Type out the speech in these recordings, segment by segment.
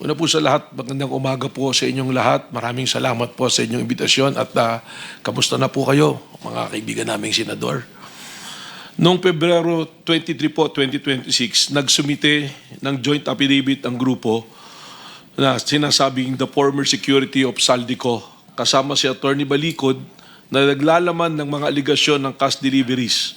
Una po sa lahat, magandang umaga po sa inyong lahat. Maraming salamat po sa inyong imbitasyon at kamusta na po kayo, mga kaibigan naming senador. Noong Pebrero 23 po, 2026, nagsumite ng joint affidavit ang grupo na sinasabing the former security of Saldico kasama si Attorney Balikod na naglalaman ng mga aligasyon ng cash deliveries.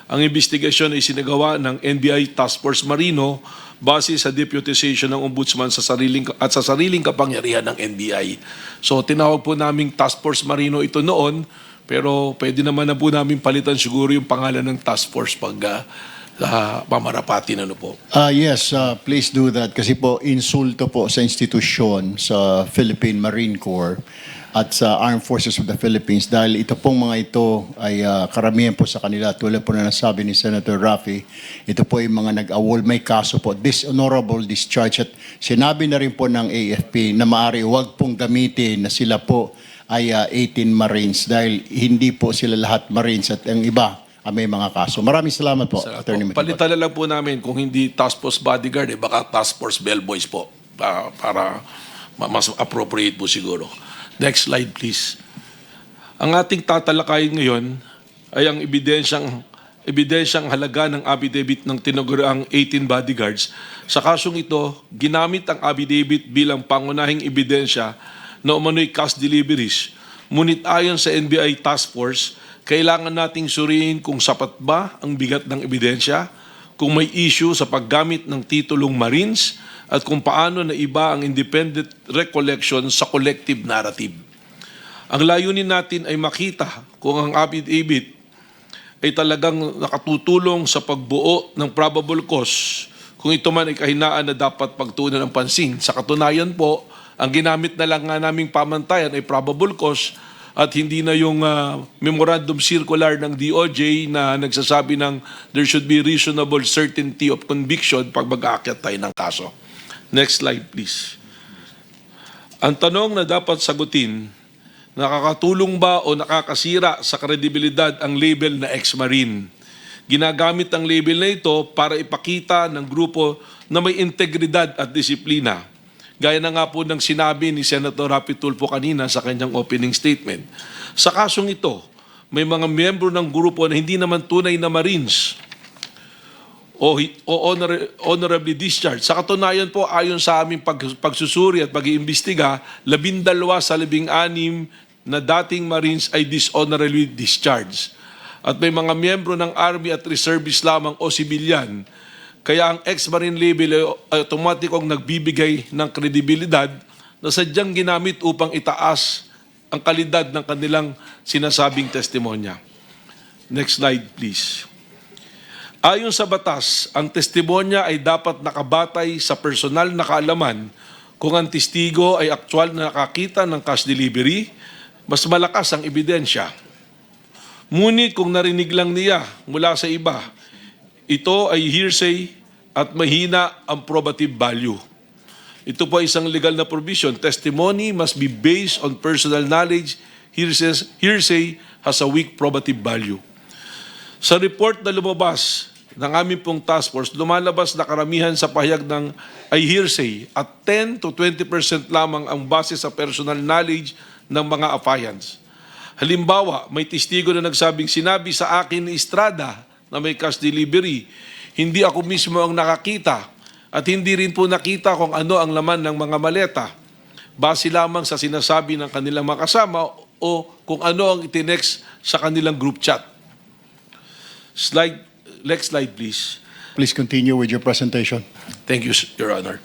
Ang investigasyon ay sinagawa ng NBI Task Force Marino base sa deputization ng Ombudsman sa sariling kapangyarihan ng NBI. So tinawag po naming Task Force Marino ito noon, pero pwede naman na po namin palitan siguro yung pangalan ng Task Force pag mamarapatin po. Yes, please do that kasi po insulto po sa institusyon sa Philippine Marine Corps at sa Armed Forces of the Philippines dahil ito pong mga ito ay karamihan po sa kanila tulad po na nasabi ni Senator Raffy, ito po ay mga nag-awol, may kaso po, dishonorable discharge at sinabi na rin po ng AFP na maaari huwag pong gamitin na sila po ay 18 Marines dahil hindi po sila lahat Marines at ang iba may mga kaso. Maraming salamat po, Attorney Matibag. Palitan na lang po namin kung hindi Task Force Bodyguard, baka Task Force Bellboys po para mas appropriate po siguro. Next slide, please. Ang ating tatalakayin ngayon ay ang ebidensyang halaga ng affidavit ng tinaguriang 18 bodyguards. Sa kasong ito, ginamit ang affidavit bilang pangunahing ebidensya na umano'y cash deliveries. Ngunit ayon sa NBI Task Force, kailangan nating suriin kung sapat ba ang bigat ng ebidensya, kung may issue sa paggamit ng titulong Marines, at kung paano na iba ang independent recollection sa collective narrative. Ang layunin natin ay makita kung ang affidavit ay talagang nakatutulong sa pagbuo ng probable cause, kung ito man ay kahinaan na dapat pagtuunan ng pansin. Sa katunayan po, ang ginamit na lang nga naming pamantayan ay probable cause at hindi na yung memorandum circular ng DOJ na nagsasabi ng there should be reasonable certainty of conviction pag mag-aakyat tayo ng kaso. Next slide, please. Ang tanong na dapat sagutin, nakakatulong ba o nakakasira sa kredibilidad ang label na ex-marine? Ginagamit ang label na ito para ipakita ng grupo na may integridad at disiplina. Gaya na nga po ng sinabi ni Senator Raffy Tulfo kanina sa kanyang opening statement. Sa kasong ito, may mga miyembro ng grupo na hindi naman tunay na Marines o honorably discharged. Sa katunayan po, ayon sa aming pagsusuri at pag-iimbestiga, 12 sa 16 na dating Marines ay dishonorably discharged. At may mga miyembro ng Army at Reservists lamang o sibilyan. Kaya ang ex-Marine label ay automatikong nagbibigay ng kredibilidad na sadyang ginamit upang itaas ang kalidad ng kanilang sinasabing testimonya. Next slide, please. Ayon sa batas, ang testimonya ay dapat nakabatay sa personal na kaalaman. Kung ang testigo ay aktual na nakakita ng cash delivery, mas malakas ang ebidensya. Ngunit kung narinig lang niya mula sa iba, ito ay hearsay at mahina ang probative value. Ito po ay isang legal na provision. Testimony must be based on personal knowledge. Hearsay has a weak probative value. Sa report na lumabas ng aming pong task force, lumalabas na karamihan sa pahayag ng ay hearsay at 10 to 20% lamang ang base sa personal knowledge ng mga affiants. Halimbawa, may testigo na nagsabing sinabi sa akin ni Estrada na may cash delivery. Hindi ako mismo ang nakakita at hindi rin po nakita kung ano ang laman ng mga maleta. Base lamang sa sinasabi ng kanilang mga kasama o kung ano ang itinext sa kanilang group chat. Next slide, please. Please continue with your presentation. Thank you, Your Honor.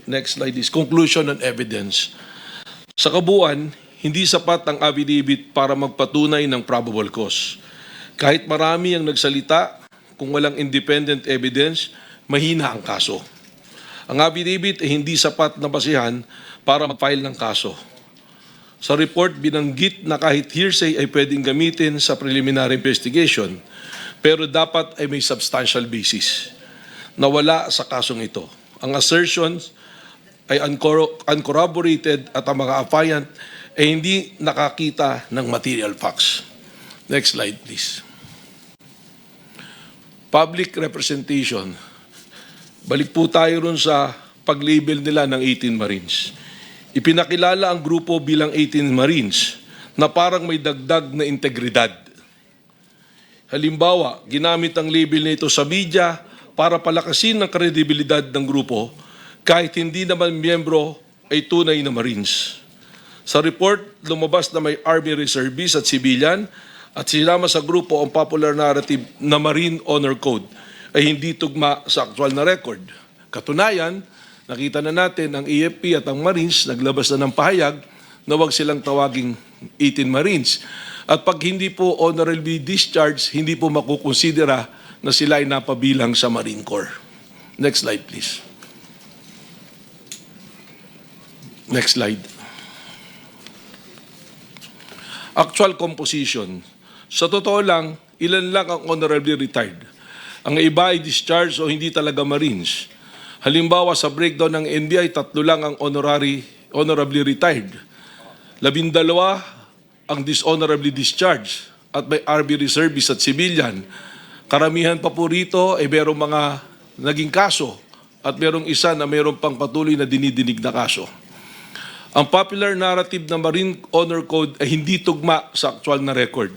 Next slide is conclusion on evidence. Sa kabuuan, hindi sapat ang affidavit para magpatunay ng probable cause. Kahit marami ang nagsalita, kung walang independent evidence, mahina ang kaso. Ang affidavit ay hindi sapat na basihan para mag-file ng kaso. Sa report, binanggit na kahit hearsay ay pwedeng gamitin sa preliminary investigation, pero dapat ay may substantial basis na wala sa kasong ito. Ang assertions ay uncorroborated at ang mga affiant ay hindi nakakita ng material facts. Next slide, please. Public representation. Balik po tayo ron sa pag-label nila ng 18 Marines. Ipinakilala ang grupo bilang 18 Marines na parang may dagdag na integridad. Halimbawa, ginamit ang label nito sa media para palakasin ang kredibilidad ng grupo kahit hindi naman miyembro ay tunay na Marines. Sa report, lumabas na may Army Reservists at civilian at sinama sa grupo ang popular narrative na Marine Honor Code ay hindi tugma sa aktual na record. Katunayan, nakita na natin ang EFP at ang Marines naglabas na ng pahayag na huwag silang tawaging 18 Marines. At pag hindi po honorably discharged, hindi po makukonsidera na sila ay napabilang sa Marine Corps. Next slide, please. Next slide. Actual composition. Sa totoo lang, ilan lang ang honorably retired. Ang iba ay discharged o hindi talaga Marines. Halimbawa, sa breakdown ng NBI, 3 lang ang honorably retired. 12 ang dishonorably discharged at may RB reservist at civilian. Karamihan pa po rito ay merong mga naging kaso at merong isa na merong pang patuloy na dinidinig na kaso. Ang popular narrative ng Marine Honor Code ay hindi tugma sa aktual na record.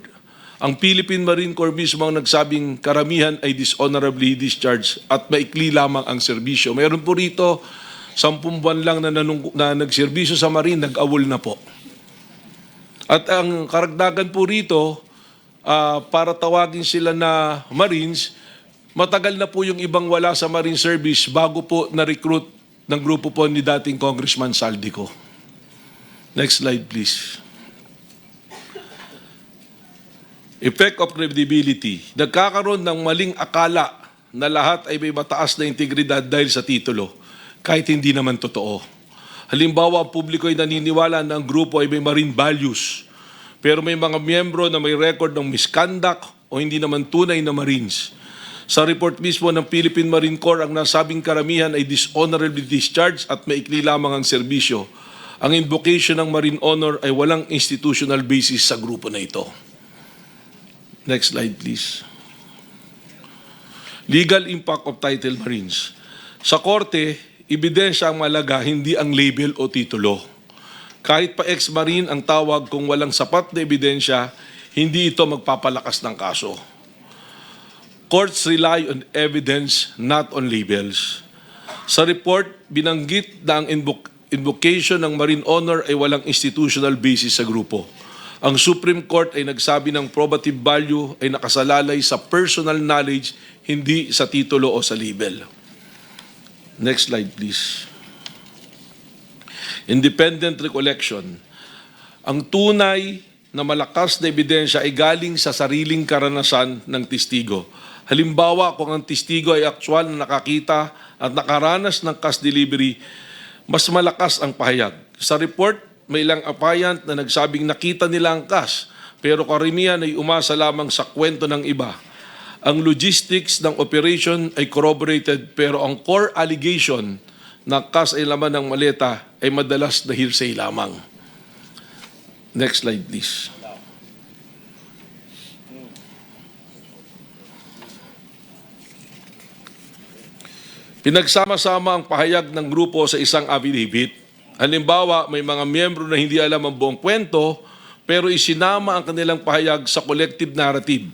Ang Philippine Marine Corps mismo ang nagsabing karamihan ay dishonorably discharged at maikli lamang ang serbisyo. Mayroon po rito 10 buwan lang na nagserbisyo sa Marine, nag-awol na po. At ang karagdagan po rito, para tawagin sila na Marines, matagal na po yung ibang wala sa Marine Service bago po na-recruit ng grupo po ni dating Congressman Saldico. Next slide, please. Effect of credibility. Nagkakaroon ng maling akala na lahat ay may mataas na integridad dahil sa titulo, kahit hindi naman totoo. Halimbawa, ang publiko ay naniniwala na ang grupo ay may marine values, pero may mga miyembro na may record ng misconduct o hindi naman tunay na Marines. Sa report mismo ng Philippine Marine Corps, ang nasabing karamihan ay dishonorably discharged at maikli lamang ang serbisyo. Ang invocation ng Marine Honor ay walang institutional basis sa grupo na ito. Next slide, please. Legal impact of title Marines. Sa korte, ebidensya ang malaga, hindi ang label o titulo. Kahit pa ex-Marine ang tawag, kung walang sapat na ebidensya, hindi ito magpapalakas ng kaso. Courts rely on evidence, not on labels. Sa report, binanggit na ang invocation ng Marine Honor ay walang institutional basis sa grupo. Ang Supreme Court ay nagsabi ng probative value ay nakasalalay sa personal knowledge, hindi sa titulo o sa label. Next slide, please. Independent recollection. Ang tunay na malakas na ebidensya ay galing sa sariling karanasan ng testigo. Halimbawa, kung ang testigo ay aktual na nakakita at nakaranas ng cash delivery, mas malakas ang pahayag. Sa report, may ilang apayant na nagsabing nakita nila ang cash, pero karamihan ay umasa lamang sa kwento ng iba. Ang logistics ng operation ay corroborated, pero ang core allegation na cash ay laman ng maleta ay madalas na hearsay lamang. Next slide, please. Pinagsama-sama ang pahayag ng grupo sa isang affidavit. Halimbawa, may mga miyembro na hindi alam ang buong kwento, pero isinama ang kanilang pahayag sa collective narrative.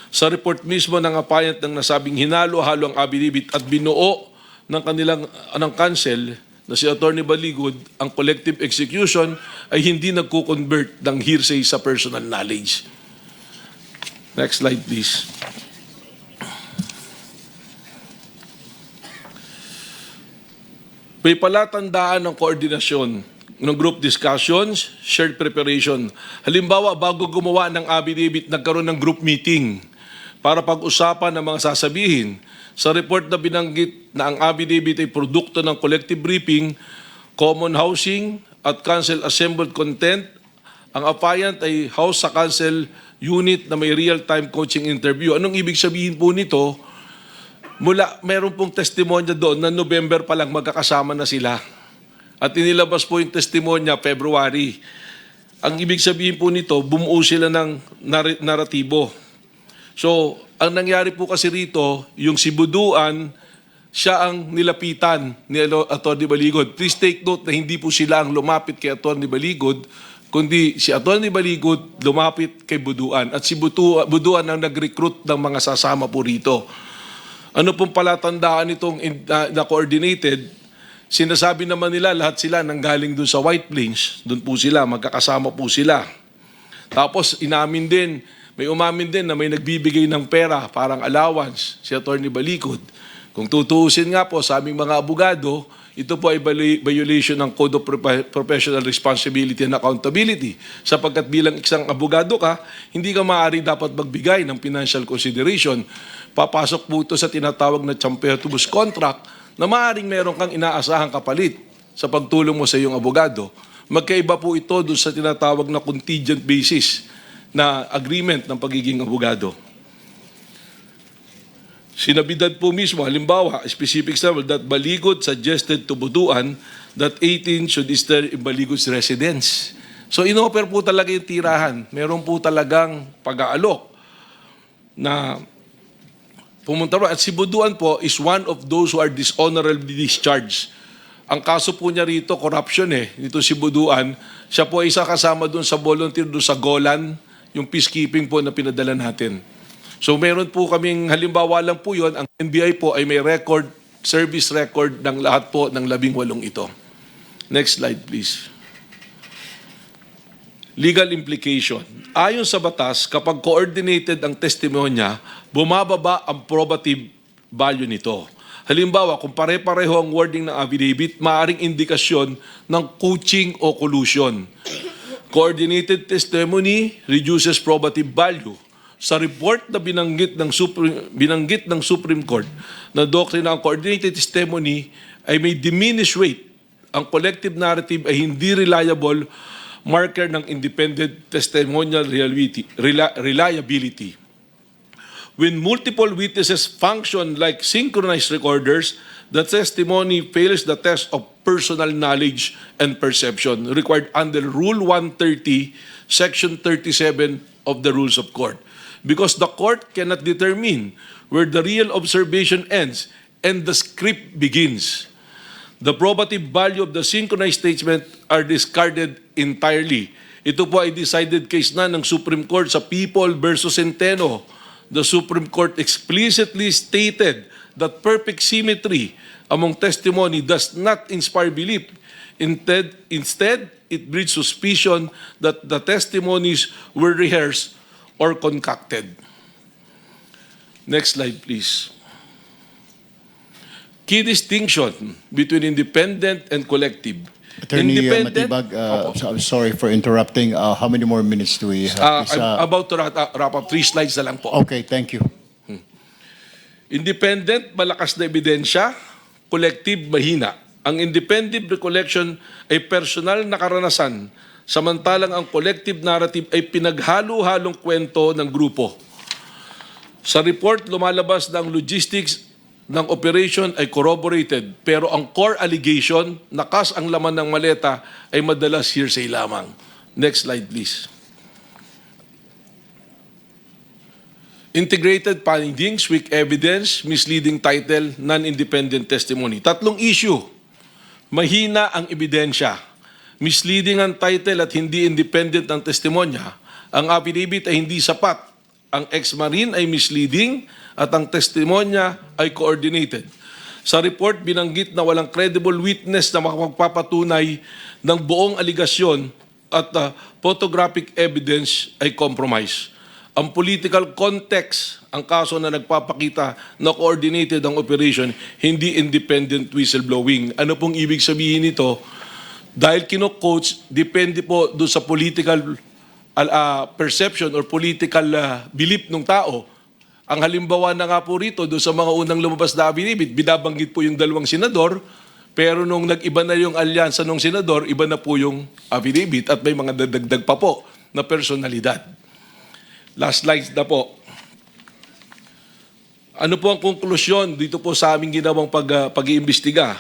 Sa report mismo ng apayant ng nasabing hinalo-halo ang affidavit at binuo ng counsel na si Attorney Baligod, ang collective execution ay hindi nagko-convert ng hearsay sa personal knowledge. Next slide, please. May palatandaan ng koordinasyon ng group discussions, shared preparation. Halimbawa, bago gumawa ng affidavit, nagkaroon ng group meeting para pag-usapan ng mga sasabihin. Sa report na binanggit na ang affidavit ay produkto ng collective briefing, common housing at council assembled content, ang apayant ay house sa council unit na may real-time coaching interview. Anong ibig sabihin po nito? Meron pong testimonya doon na November pa lang magkakasama na sila. At inilabas po yung testimonya February. Ang ibig sabihin po nito, bumuo sila ng naratibo. So, ang nangyari po kasi rito, yung si Buduan, siya ang nilapitan ni Atty. Baligod. Please take note na hindi po sila ang lumapit kay Atty. Baligod, kundi si Atty. Baligod lumapit kay Buduan. At si Buduan ang nag-recruit ng mga sasama po rito. Ano pong palatandaan itong na coordinated? Sinasabi naman nila lahat sila nanggaling dun sa White Plains. Dun po sila, magkakasama po sila. Tapos may umamin din na may nagbibigay ng pera, parang allowance, si Atty. Baligod. Kung tutuusin nga po sa aming mga abogado, ito po ay violation ng Code of Professional Responsibility and Accountability. Sapagkat bilang isang abogado ka, hindi ka maaari dapat magbigay ng financial consideration. Papasok po ito sa tinatawag na champertibus contract na maaaring meron kang inaasahang kapalit sa pagtulong mo sa iyong abogado. Magkaiba po ito doon sa tinatawag na contingent basis na agreement ng pagiging abogado. Sinabidad po mismo, halimbawa, specific example, that Baligod suggested to Buduan that 18 should stay in Baligod's residence. So inoffer po talaga yung tirahan. Meron po talagang pag-aalok na pumunta ro. At si Buduan po is one of those who are dishonorably discharged. Ang kaso po niya rito, corruption Dito si Buduan, siya po ay isa kasama doon sa volunteer doon sa Golan, yung peacekeeping po na pinadala natin. So meron po kaming, halimbawa lang po yun, ang NBI po ay may record, service record ng lahat po ng 18 ito. Next slide please. Legal implication. Ayon sa batas, kapag coordinated ang testimonya, bumababa ang probative value nito. Halimbawa, kung pare-pareho ang wording ng affidavit, maaaring indikasyon ng coaching o collusion. Coordinated testimony reduces probative value. Sa report na binanggit ng Supreme Court na doktrina ng coordinated testimony ay may diminished weight. Ang collective narrative ay hindi reliable marker ng independent testimonial reliability. When multiple witnesses function like synchronized recorders, the testimony fails the test of personal knowledge and perception required under Rule 130, Section 37 of the Rules of Court. Because the court cannot determine where the real observation ends and the script begins. The probative value of the synchronized statement are discarded entirely. Ito po ay decided case na ng Supreme Court sa People versus Centeno. The Supreme Court explicitly stated that perfect symmetry among testimony does not inspire belief. Instead, it breeds suspicion that the testimonies were rehearsed or concocted. Next slide, please. Key distinction between independent and collective. Attorney Matibag, I'm sorry for interrupting. How many more minutes do we have? I'm about to wrap up. 3 slides na lang po. Okay, thank you. Independent, malakas na ebidensya. Collective, mahina. Ang independent recollection ay personal na karanasan, samantalang ang collective narrative ay pinaghalo-halong kwento ng grupo. Sa report, lumalabas na ang logistics ng operation ay corroborated, pero ang core allegation, nakas ang laman ng maleta, ay madalas hearsay lamang. Next slide, please. Integrated findings, weak evidence, misleading title, non-independent testimony. 3 issue. Mahina ang ebidensya. Misleading ang title at hindi independent ang testimonya. Ang affidavit ay hindi sapat. Ang ex-marine ay misleading at ang testimonya ay coordinated. Sa report, binanggit na walang credible witness na makapagpapatunay ng buong aligasyon at photographic evidence ay compromise. Ang political context, ang kaso na nagpapakita na coordinated ang operation, hindi independent whistleblowing. Ano pong ibig sabihin nito? Dahil kino-coach, depende po doon sa political perception or political belief ng tao. Ang halimbawa na nga po rito, doon sa mga unang lumabas na affidavit, binabanggit po yung 2 senador, pero nung nag-iba na yung alyansa ng senador, iba na po yung affidavit at may mga dadagdag pa po na personalidad. Last slide na po. Ano po ang konklusyon dito po sa aming ginawang pag-iimbestiga?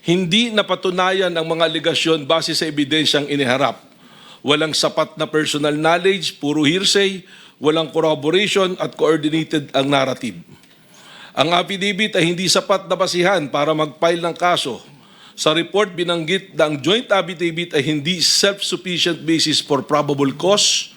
Hindi napatunayan ang mga alegasyon base sa ebidensyang iniharap. Walang sapat na personal knowledge, puro hearsay, walang corroboration at coordinated ang narrative. Ang affidavit ay hindi sapat na basihan para mag-file ng kaso. Sa report binanggit na ang joint affidavit ay hindi self-sufficient basis for probable cause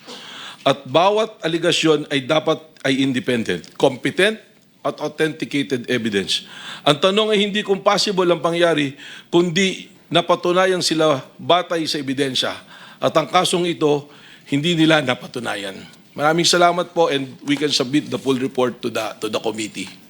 at bawat aligasyon ay dapat ay independent, competent at authenticated evidence. Ang tanong ay hindi kung possible ang pangyari, kundi napatunayan sila batay sa ebidensya. At ang kasong ito, hindi nila napatunayan. Maraming salamat po and we can submit the full report to the committee.